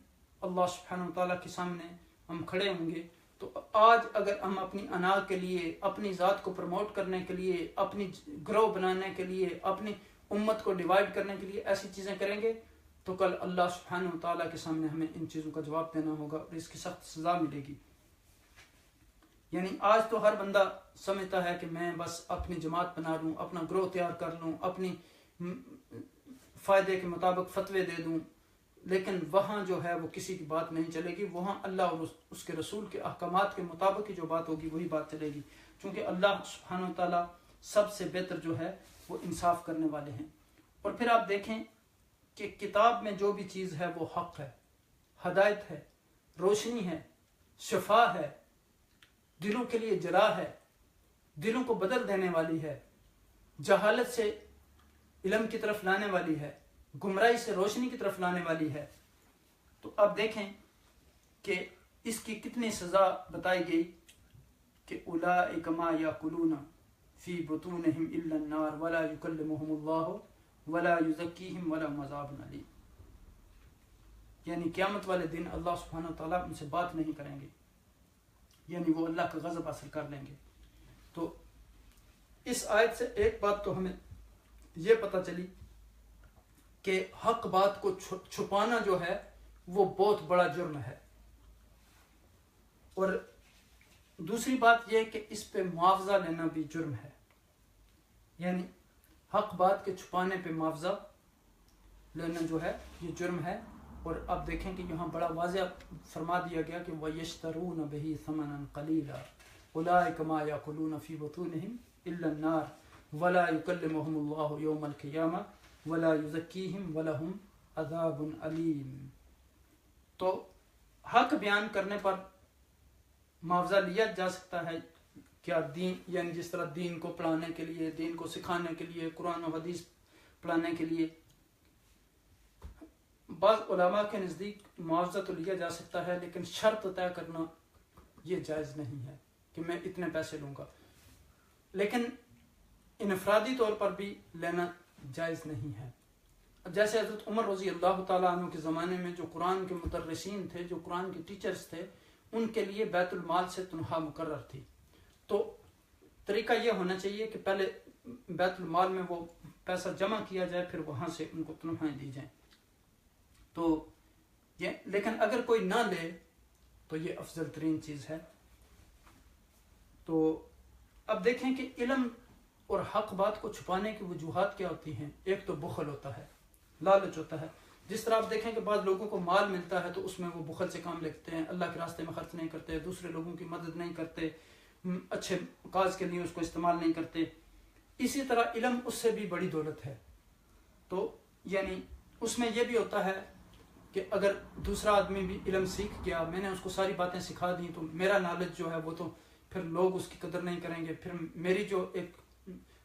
اللہ سبحانہ وتعالیٰ کے سامنے ہم کھڑے ہوں گے، تو آج اگر ہم اپنی انا کے لیے، اپنی ذات کو پروموٹ کرنے کے لیے، اپنی گروہ بنانے کے لیے، اپنی امت کو ڈیوائڈ کرنے کے لیے ایسی چیزیں کریں گے تو کل اللہ سبحانہ و تعالیٰ کے سامنے ہمیں ان چیزوں کا جواب دینا ہوگا اور اس کی سخت سزا ملے گی. یعنی آج تو ہر بندہ سمجھتا ہے کہ میں بس اپنی جماعت بنا لوں، اپنا گروہ تیار کر لوں، اپنی فائدے کے مطابق فتوے دے دوں، لیکن وہاں جو ہے وہ کسی کی بات نہیں چلے گی. وہاں اللہ اور اس کے رسول کے احکامات کے مطابق ہی جو بات ہوگی وہی بات چلے گی، کیونکہ اللہ سبحانہ و تعالیٰ سب سے بہتر جو ہے وہ انصاف کرنے والے ہیں. اور پھر آپ دیکھیں کہ کتاب میں جو بھی چیز ہے وہ حق ہے، ہدایت ہے، روشنی ہے، شفا ہے، دلوں کے لیے جلا ہے، دلوں کو بدل دینے والی ہے، جہالت سے علم کی طرف لانے والی ہے، گمراہی سے روشنی کی طرف لانے والی ہے. تو اب دیکھیں کہ اس کی کتنی سزا بتائی گئی کہ اولئک ما یاکلون فی بطونہم الا النار ولا یکلمہم اللہ ولا یزکیہم ولہم عذاب علیم. یعنی قیامت والے دن اللہ سبحانہ وتعالیٰ ان سے بات نہیں کریں گے، یعنی وہ اللہ کا غضب حاصل کر لیں گے. تو اس آیت سے ایک بات تو ہمیں یہ پتہ چلی کہ حق بات کو چھپانا جو ہے وہ بہت بڑا جرم ہے. اور دوسری بات یہ کہ اس پہ معاوضہ لینا بھی جرم ہے، یعنی حق بات کے چھپانے پہ معاوضہ لینا جو ہے یہ جرم ہے. اور اب دیکھیں کہ یہاں بڑا واضح فرما دیا گیا کہ وَيَشْتَرُونَ بِهِ ثَمَنًا قَلِيلًا أُولَٰئِكَ مَا يَأْكُلُونَ فِي بُطُونِهِمْ إِلَّا النَّارَ وَلَا يُكَلِّمُهُمُ اللَّهُ يَوْمَ الْقِيَامَةِ وَلَا يُزَكِّيهِمْ وَلَهُمْ عَذَابٌ أَلِيمٌ. تو حق بیان کرنے پر معاوضہ لیا جا سکتا ہے کیا؟ دین یعنی جس طرح دین کو پڑھانے کے لیے، دین کو سکھانے کے لیے، قرآن و حدیث پڑھانے کے لیے بعض علماء کے نزدیک معاوضہ تو لیا جا سکتا ہے، لیکن شرط طے کرنا یہ جائز نہیں ہے کہ میں اتنے پیسے لوں گا. لیکن انفرادی طور پر بھی لینا جائز نہیں ہے. اب جیسے حضرت عمر رضی اللہ تعالیٰ عنہ کے زمانے میں جو قرآن کے مدرسین تھے، جو قرآن کے ٹیچرز تھے، ان کے لیے بیت المال سے تنخواہ مقرر تھی. تو طریقہ یہ ہونا چاہیے کہ پہلے بیت المال میں وہ پیسہ جمع کیا جائے، پھر وہاں سے ان کو تنخواہیں دی جائیں. تو یہ لیکن اگر کوئی نہ لے تو یہ افضل ترین چیز ہے. تو اب دیکھیں کہ علم اور حق بات کو چھپانے کی وجوہات کیا ہوتی ہیں. ایک تو بخل ہوتا ہے، لالچ ہوتا ہے. جس طرح آپ دیکھیں کہ بعض لوگوں کو مال ملتا ہے تو اس میں وہ بخل سے کام لکھتے ہیں، اللہ کے راستے میں خرچ نہیں کرتے، دوسرے لوگوں کی مدد نہیں کرتے، اچھے کاز کے لیے اس کو استعمال نہیں کرتے. اسی طرح علم اس سے بھی بڑی دولت ہے. تو یعنی اس میں یہ بھی ہوتا ہے کہ اگر دوسرا آدمی بھی علم سیکھ گیا، میں نے اس کو ساری باتیں سکھا دی، تو میرا نالج جو ہے وہ تو پھر لوگ اس کی قدر نہیں کریں گے، پھر میری جو ایک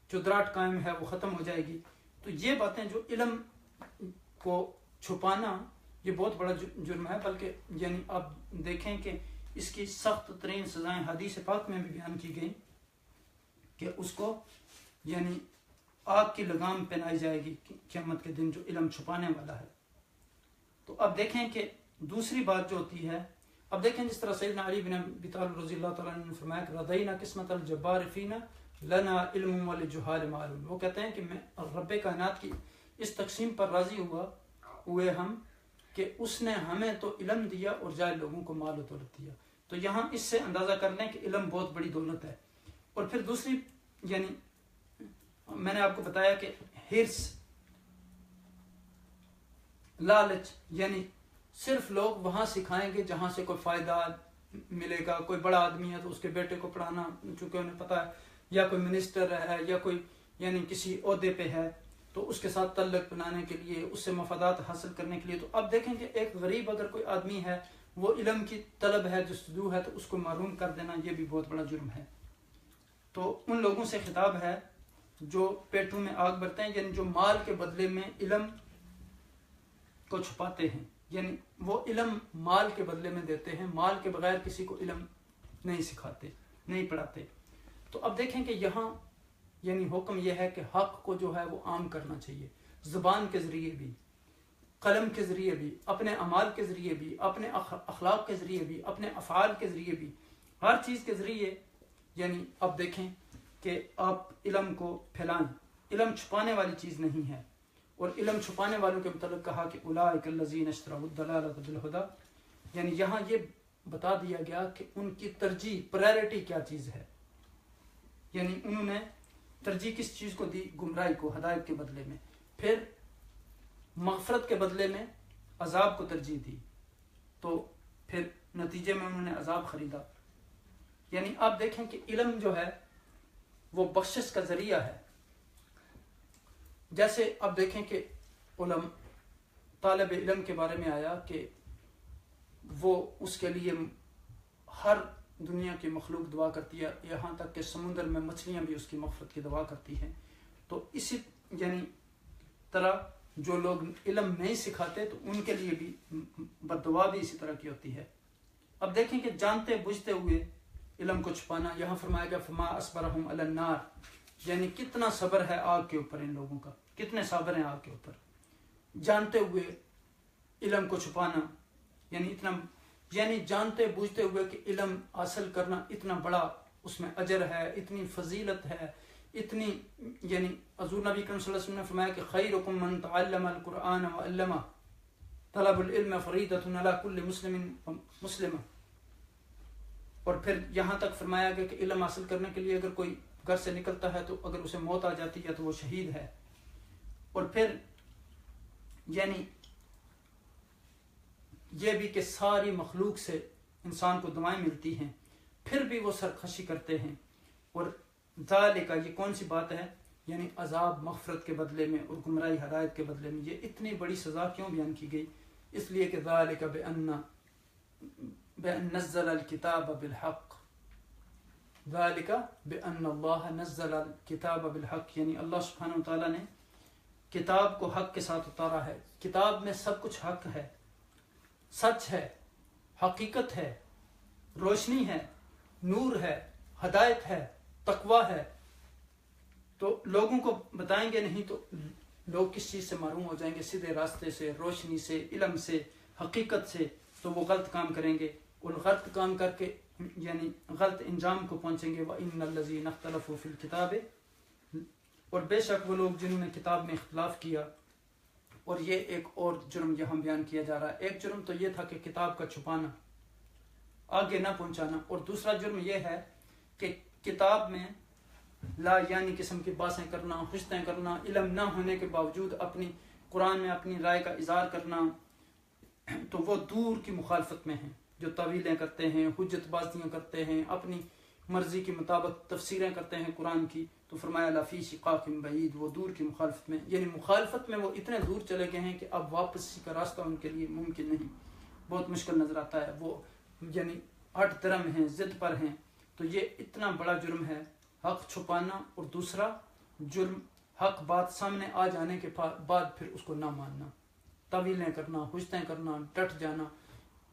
چدراہٹ قائم ہے وہ ختم ہو جائے گی. تو یہ باتیں جو علم کو چھپانا یہ بہت بڑا جرم ہے. بلکہ یعنی آپ دیکھیں کہ اس کی سخت ترین سزائیں حدیث پاک میں بھی بیان کی گئی کہ اس کو یعنی آگ کی لگام پہنائی جائے گی قیامت کے دن جو علم چھپانے والا ہے. تو اب دیکھیں کہ دوسری بات جو ہوتی ہے، اب دیکھیں جس طرح سیدنا علی بن ابی طالب رضی اللہ تعالیٰ عنہ نے فرمایا کہ رضینا قسمت الجبار فینا لنا علم وللجہال معلوم. وہ کہتے ہیں کہ میں رب کائنات کی اس تقسیم پر راضی ہوئے ہم کہ اس نے ہمیں تو علم دیا اور جائے لوگوں کو مال و دولت دیا. تو یہاں اس سے اندازہ کر لیں کہ علم بہت بڑی دولت ہے. اور پھر دوسری یعنی میں نے آپ کو بتایا کہ ہرس، لالچ، یعنی صرف لوگ وہاں سکھائیں گے جہاں سے کوئی فائدہ ملے گا. کوئی بڑا آدمی ہے تو اس کے بیٹے کو پڑھانا، چونکہ انہیں پتہ ہے، یا کوئی منسٹر ہے یا کوئی یعنی کسی عہدے پہ ہے تو اس کے ساتھ تعلق بنانے کے لیے، اس سے مفادات حاصل کرنے کے لیے. تو اب دیکھیں کہ ایک غریب اگر کوئی آدمی ہے، وہ علم کی طلب ہے، جستجو ہے، تو اس کو محروم کر دینا یہ بھی بہت بڑا جرم ہے. تو ان لوگوں سے خطاب ہے جو پیٹوں میں آگ بھرتے ہیں، یعنی جو مال کے بدلے میں علم کو چھپاتے ہیں، یعنی وہ علم مال کے بدلے میں دیتے ہیں، مال کے بغیر کسی کو علم نہیں سکھاتے، نہیں پڑھاتے. تو اب دیکھیں کہ یہاں یعنی حکم یہ ہے کہ حق کو جو ہے وہ عام کرنا چاہیے، زبان کے ذریعے بھی، قلم کے ذریعے بھی، اپنے اعمال کے ذریعے بھی، اپنے اخلاق کے ذریعے بھی، اپنے افعال کے ذریعے بھی، ہر چیز کے ذریعے. یعنی اب دیکھیں کہ آپ علم کو پھیلائیں، علم چھپانے والی چیز نہیں ہے. اور علم چھپانے والوں کے متعلق کہا کہ اولئک الذین اشتروا الضلالۃ بالہدیٰ، یعنی یہاں یہ بتا دیا گیا کہ ان کی ترجیح پرائرٹی کیا چیز ہے. یعنی انہوں نے ترجیح کس چیز کو دی؟ گمراہی کو ہدایت کے بدلے میں. پھر مغفرت کے بدلے میں عذاب کو ترجیح دی، تو پھر نتیجے میں انہوں نے عذاب خریدا. یعنی آپ دیکھیں کہ علم جو ہے وہ بخشش کا ذریعہ ہے. جیسے اب دیکھیں کہ طالب علم کے بارے میں آیا کہ وہ اس کے لیے ہر دنیا کی مخلوق دعا کرتی ہے، یہاں تک کہ سمندر میں مچھلیاں بھی اس کی مغفرت کی دعا کرتی ہیں. تو اسی یعنی طرح جو لوگ علم نہیں سکھاتے تو ان کے لیے بھی بددعا بھی اسی طرح کی ہوتی ہے. اب دیکھیں کہ جانتے بوجھتے ہوئے علم کو چھپانا، یہاں فرمایا گیا فما اصبرہم علی النار، یعنی کتنا صبر ہے آگ کے اوپر ان لوگوں کا، کتنے صابر ہیں آگ کے اوپر. جانتے ہوئے علم کو چھپانا، یعنی جانتے بوجھتے ہوئے کہ علم حاصل کرنا اتنا بڑا اس میں اجر ہے، اتنی فضیلت ہے، اتنی یعنی حضور نبی کریم صلی اللہ علیہ وسلم نے فرمایا کہ خیرکم من تعلم القرآن وعلمہ، طلب العلم فریضۃ علی کل مسلم. اور پھر یہاں تک فرمایا گیا کہ علم حاصل کرنے کے لیے اگر کوئی گھر سے نکلتا ہے تو اگر اسے موت آ جاتی ہے تو وہ شہید ہے. اور پھر یعنی یہ بھی کہ ساری مخلوق سے انسان کو دعائیں ملتی ہیں، پھر بھی وہ سرخوشی کرتے ہیں. اور ذالک، یہ کون سی بات ہے؟ یعنی عذاب مغفرت کے بدلے میں اور گمراہی ہدایت کے بدلے میں. یہ اتنی بڑی سزا کیوں بیان کی گئی؟ اس لیے کہ ذالک بأن نزل الکتاب بالحق، ذالک بأن اللہ نزل الکتاب بالحق، یعنی اللہ سبحانہ وتعالیٰ نے کتاب کو حق کے ساتھ اتارا ہے. کتاب میں سب کچھ حق ہے، سچ ہے، حقیقت ہے، روشنی ہے، نور ہے، ہدایت ہے، تقویٰ ہے. تو لوگوں کو بتائیں گے نہیں تو لوگ کس چیز سے محروم ہو جائیں گے؟ سیدھے راستے سے، روشنی سے، علم سے، حقیقت سے. تو وہ غلط کام کریں گے اور غلط کام کر کے یعنی غلط انجام کو پہنچیں گے. وَإِنَّ الَّذِينَ اخْتَلَفُوا فِي الْكِتَابِ، اور بے شک وہ لوگ جنہوں نے کتاب میں اختلاف کیا. اور یہ ایک اور جرم یہاں بیان کیا جا رہا ہے. ایک جرم تو یہ تھا کہ کتاب کا چھپانا، آگے نہ پہنچانا، اور دوسرا جرم یہ ہے کہ کتاب میں لا یعنی قسم کی باتیں کرنا، حجتیں کرنا، علم نہ ہونے کے باوجود اپنی قرآن میں اپنی رائے کا اظہار کرنا. تو وہ دور کی مخالفت میں ہیں جو تعویلیں کرتے ہیں، حجت بازیاں کرتے ہیں، اپنی مرضی کے مطابق تفسیریں کرتے ہیں قرآن کی. تو فرمایا لفی شقاق بعید، وہ دور کی مخالفت میں، یعنی مخالفت میں وہ اتنے دور چلے گئے ہیں کہ اب واپسی کا راستہ ان کے لیے ممکن نہیں، بہت مشکل نظر آتا ہے. وہ یعنی ہٹ درم ہیں، ضد پر ہیں. تو یہ اتنا بڑا جرم ہے حق چھپانا. اور دوسرا جرم حق بات سامنے آ جانے کے بعد پھر اس کو نہ ماننا، تعویلیں کرنا، حجتیں کرنا، ڈٹ جانا.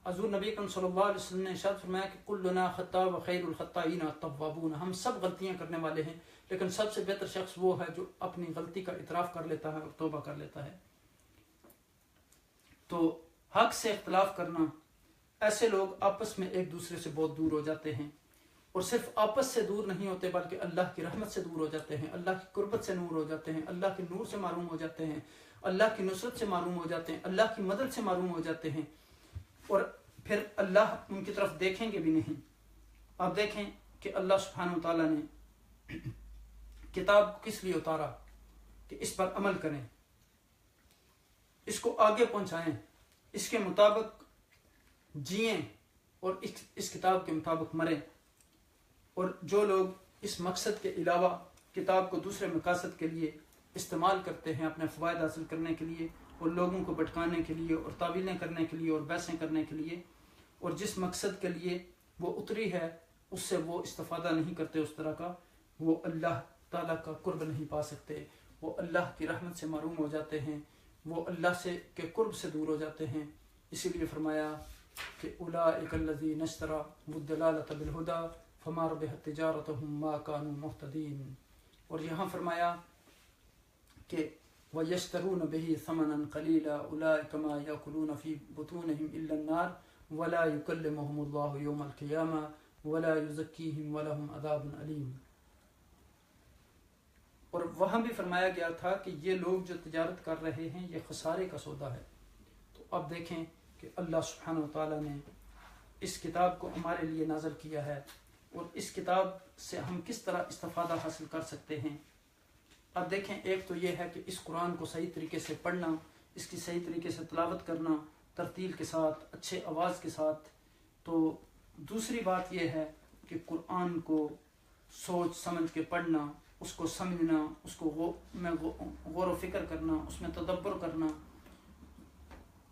حضور نبی کریم صلی اللہ علیہ وسلم نے ارشاد فرمایا کہ کلنا خطاء وخیر الخطائین التوابون، ہم سب غلطیاں کرنے والے ہیں لیکن سب سے بہتر شخص وہ ہے جو اپنی غلطی کا اعتراف کر لیتا ہے اور توبہ کر لیتا ہے. تو حق سے اختلاف کرنا، ایسے لوگ آپس میں ایک دوسرے سے بہت دور ہو جاتے ہیں. اور صرف آپس سے دور نہیں ہوتے بلکہ اللہ کی رحمت سے دور ہو جاتے ہیں، اللہ کی قربت سے نور ہو جاتے ہیں، اللہ کے نور سے معروم ہو جاتے ہیں، اللہ کی نصرت سے معروم ہو جاتے ہیں، اللہ کی مدد سے معروم ہو جاتے ہیں. اور پھر اللہ ان کی طرف دیکھیں گے بھی نہیں. آپ دیکھیں کہ اللہ سبحانہ وتعالیٰ نے کتاب کو کس لیے اتارا؟ کہ اس پر عمل کریں، اس کو آگے پہنچائیں، اس کے مطابق جئیں اور اس کتاب کے مطابق مریں. اور جو لوگ اس مقصد کے علاوہ کتاب کو دوسرے مقاصد کے لیے استعمال کرتے ہیں، اپنے فوائد حاصل کرنے کے لیے اور لوگوں کو بھٹکانے کے لیے اور تعویلیں کرنے کے لیے اور بحثیں کرنے کے لیے، اور جس مقصد کے لیے وہ اتری ہے اس سے وہ استفادہ نہیں کرتے اس طرح کا، وہ اللہ تعالیٰ کا قرب نہیں پا سکتے، وہ اللہ کی رحمت سے محروم ہو جاتے ہیں، وہ اللہ سے کے قرب سے دور ہو جاتے ہیں. اسی لیے فرمایا کہ اولئک الذین اشتروا الضلالۃ بالہدیٰ فما ربحت تجارتهم ما كانوا مهتدین. اور یہاں فرمایا کہ وَيَشْتَرُونَ بِهِ ثَمَنًا قَلِيلًا أُولَٰئِكَ مَا يَأْكُلُونَ فِي بُطُونِهِمْ إِلَّا النَّارَ وَلَا يُكَلِّمُهُمُ اللَّهُ يَوْمَ الْقِيَامَةِ وَلَا يُزَكِّيهِمْ وَلَهُمْ عَذَابٌ أَلِيمٌ. اور وہاں بھی فرمایا گیا تھا کہ یہ لوگ جو تجارت کر رہے ہیں یہ خسارے کا سودا ہے۔ تو اب دیکھیں کہ اللہ سبحانہ وتعالیٰ نے اس کتاب کو ہمارے لیے نازل کیا ہے، اور اس کتاب سے ہم کس طرح استفادہ حاصل کر سکتے ہیں۔ اب دیکھیں، ایک تو یہ ہے کہ اس قرآن کو صحیح طریقے سے پڑھنا، اس کی صحیح طریقے سے تلاوت کرنا، ترتیل کے ساتھ، اچھے آواز کے ساتھ۔ تو دوسری بات یہ ہے کہ قرآن کو سوچ سمجھ کے پڑھنا، اس کو سمجھنا، اس کو غور و فکر کرنا، اس میں تدبر کرنا،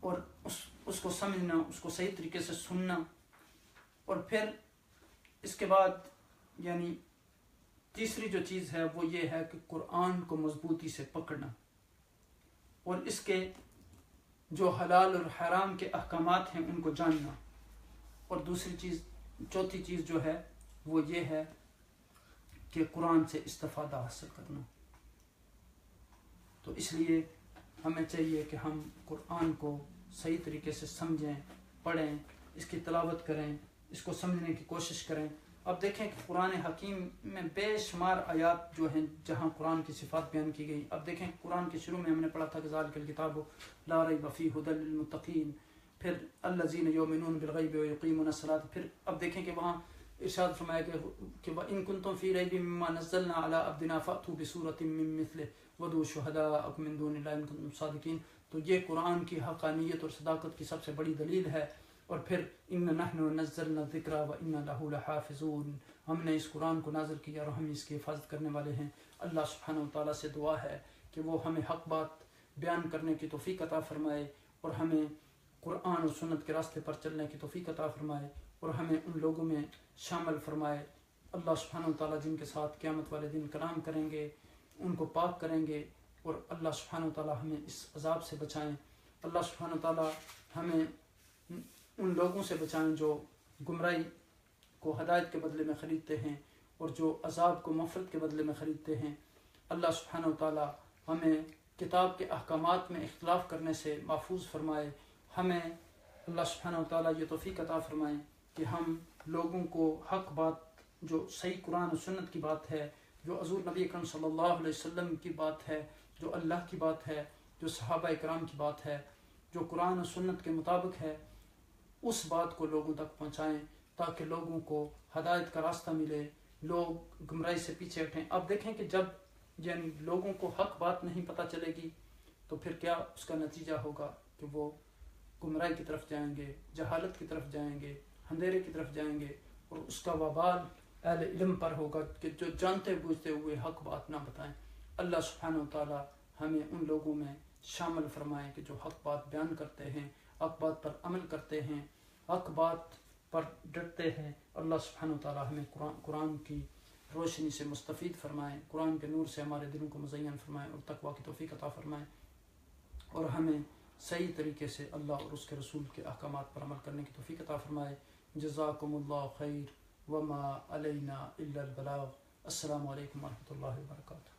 اور اس کو سمجھنا، اس کو صحیح طریقے سے سننا۔ اور پھر اس کے بعد یعنی تیسری جو چیز ہے وہ یہ ہے کہ قرآن کو مضبوطی سے پکڑنا، اور اس کے جو حلال اور حرام کے احکامات ہیں ان کو جاننا۔ اور دوسری چیز، چوتھی چیز جو ہے وہ یہ ہے کہ قرآن سے استفادہ حاصل کرنا۔ تو اس لیے ہمیں چاہیے کہ ہم قرآن کو صحیح طریقے سے سمجھیں، پڑھیں، اس کی تلاوت کریں، اس کو سمجھنے کی کوشش کریں۔ اب دیکھیں کہ قرآن حکیم میں بے شمار آیات جو ہیں جہاں قرآن کی صفات بیان کی گئی۔ اب دیکھیں قرآن کے شروع میں ہم نے پڑھا تھا کہ ذالک الکتاب لا ریب فیہ ھدی للمتقین، پھر الذین یؤمنون بالغیب ویقیمون الصلاۃ۔ پھر اب دیکھیں کہ وہاں ارشاد فرمایا کہ وَإِن كُنتُم فِي رَيْبٍ مِّمَّا نَزَّلْنَا عَلَىٰ عَبْدِنَا فَأْتُوا بِسُورَةٍ مِّن مِّثْلِهِ وَادْعُوا شُهَدَاءَكُم مِّن دُونِ اللَّهِ إِن كُنتُم صَادِقِينَ۔ تو یہ قرآن کی حقانیت اور صداقت کی سب سے بڑی دلیل ہے۔ اور پھر إِنَّ نَحْنُ نَزَّلْنَا الذِّكْرَ وَإِنَّا لَهُ لَحَافِظُونَ، ہم نے اس قرآن کو نازل کیا اور ہم اس کی حفاظت کرنے والے ہیں۔ اللہ سبحانہ وتعالیٰ سے دعا ہے کہ وہ ہمیں حق بات بیان کرنے کی توفیق عطا فرمائے، اور ہمیں قرآن اور سنت کے راستے پر چلنے کی توفیق عطا فرمائے، اور ہمیں ان لوگوں میں شامل فرمائے اللہ سبحانہ وتعالیٰ جن کے ساتھ قیامت والے دن کلام کریں گے، ان کو پاک کریں گے، اور اللہ سبحانہ وتعالیٰ ہمیں اس عذاب سے بچائیں۔ اللہ سبحانہ وتعالیٰ ہمیں ان لوگوں سے بچائیں جو گمراہی کو ہدایت کے بدلے میں خریدتے ہیں، اور جو عذاب کو مغفرت کے بدلے میں خریدتے ہیں۔ اللہ سبحانہ وتعالیٰ ہمیں کتاب کے احکامات میں اختلاف کرنے سے محفوظ فرمائے۔ ہمیں اللہ سبحانہ وتعالیٰ یہ توفیق عطا فرمائے کہ ہم لوگوں کو حق بات، جو صحیح قرآن و سنت کی بات ہے، جو حضور نبی اکرم صلی اللہ علیہ وسلم کی بات ہے، جو اللہ کی بات ہے، جو صحابہ کرام کی بات ہے، جو قرآن و سنت کے مطابق ہے، اس بات کو لوگوں تک پہنچائیں تاکہ لوگوں کو ہدایت کا راستہ ملے، لوگ گمراہی سے پیچھے ہٹیں۔ اب دیکھیں کہ جب یعنی لوگوں کو حق بات نہیں پتہ چلے گی تو پھر کیا اس کا نتیجہ ہوگا کہ وہ گمراہی کی طرف جائیں گے، جہالت کی طرف جائیں گے، اندھیرے کی طرف جائیں گے، اور اس کا وبال اہل علم پر ہوگا کہ جو جانتے بوجھتے ہوئے حق بات نہ بتائیں۔ اللہ سبحانہ وتعالیٰ ہمیں ان لوگوں میں شامل فرمائیں کہ جو حق بات بیان کرتے ہیں، حق بات پر عمل کرتے ہیں، حق بات پر ڈٹتے ہیں۔ اللہ سبحانہ وتعالیٰ ہمیں قرآن کی روشنی سے مستفید فرمائیں، قرآن کے نور سے ہمارے دلوں کو مزین فرمائیں، اور تقویٰ کی توفیق عطا فرمائیں، اور ہمیں صحیح طریقے سے اللہ اور اس کے رسول کے احکامات پر عمل کرنے کی توفیق عطا فرمائے۔ جزاکم اللہ خیر وما علینا الا البلاغ۔ السلام علیکم ورحمۃ اللہ وبرکاتہ۔